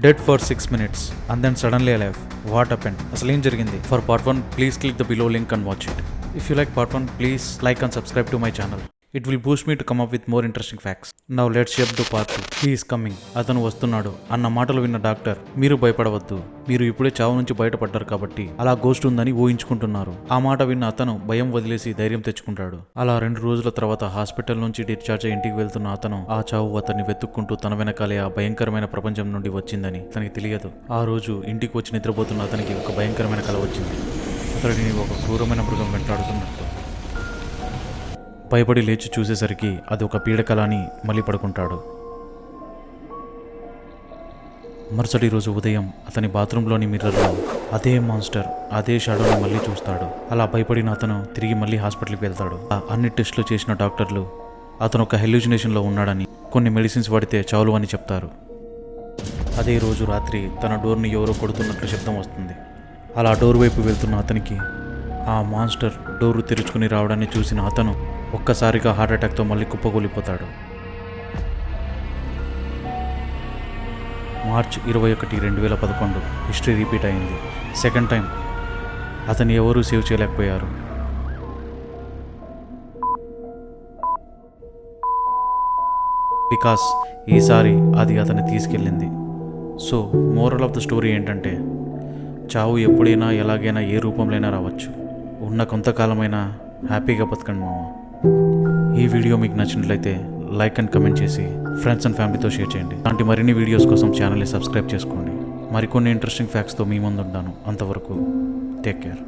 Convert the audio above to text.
Dead for 6 minutes and then suddenly alive. What happened? అసలు ఏం జరిగింది? For part 1, please click the below link and watch it. If you like part 1, please like and subscribe to my channel. It will boost me to come up with more interesting facts. Now let's jump to part 2. He is coming. అతను వస్తున్నాడు అన్న మాటలు విన్న doctor మీరు భయపడవద్దు, మీరు ఇప్పుడే చావు నుంచి బయటపడ్డారు కాబట్టి అలా గోస్ట్ ఉందని ఊహించుకుంటున్నారు. ఆ మాట విన్న అతను భయం వదిలేసి ధైర్యం తెచ్చుకుంటాడు. అలా 2 రోజుల తర్వాత హాస్పిటల్ నుంచి డిశ్చార్జ్ అయ్యి ఇంటికి వెళ్తున్న అతను ఆ చావు అతన్ని వెతుక్కుంటూ తన వెనకాలే ఆ భయంకరమైన ప్రపంచం నుండి వచ్చిందని అతనికి తెలియదు. ఆ రోజు ఇంటికి వచ్చి నిద్రపోతున్న అతనికి ఒక భయంకరమైన కల వచ్చింది. అతడిని ఒక క్రూరమైన మృగం వెంటాడుతున్నట్టు. భయపడి లేచి చూసేసరికి అది ఒక పీడకల అని మళ్ళీ పడుకుంటాడు. మరుసటి రోజు ఉదయం అతని బాత్రూంలోని మిర్రర్లో అదే మాన్స్టర్ అదే షాడోని మళ్ళీ చూస్తాడు. అలా భయపడిన అతను తిరిగి మళ్ళీ హాస్పిటల్కి వెళ్తాడు. అన్ని టెస్టులు చేసిన డాక్టర్లు అతను ఒక హెల్యూజినేషన్లో ఉన్నాడని, కొన్ని మెడిసిన్స్ వాడితే చాలు అని చెప్తారు. అదే రోజు రాత్రి తన డోర్ని ఎవరో కొడుతున్నట్లు శబ్దం వస్తుంది. అలా డోర్ వైపు వెళ్తున్న అతనికి ఆ మాన్స్టర్ డోరు తెరుచుకుని రావడాన్ని చూసిన అతను ఒక్కసారిగా హార్ట్ అటాక్తో మళ్ళీ కుప్పకూలిపోతాడు. మార్చ్ 21, 2011 హిస్టరీ రిపీట్ అయింది. సెకండ్ టైం అతన్ని ఎవరూ సేవ్ చేయలేకపోయారు. బికాస్ ఈసారి అది అతన్ని తీసుకెళ్ళింది. So moral of the story ఏంటంటే, చావు ఎప్పుడైనా ఎలాగైనా ఏ రూపంలోనైనా రావచ్చు. ఉన్న కొంతకాలమైనా హ్యాపీగా బతకండి మామ. ఈ వీడియో మీకు నచ్చినట్లయితే లైక్ అండ్ కమెంట్ చేసి ఫ్రెండ్స్ అండ్ ఫ్యామిలీతో షేర్ చేయండి. అలాంటి మరిన్ని వీడియోస్ కోసం ఛానల్ని సబ్స్క్రైబ్ చేసుకోండి. మరికొన్ని ఇంట్రెస్టింగ్ ఫ్యాక్ట్స్తో మీ ముందు ఉంటాను. అంతవరకు టేక్ కేర్.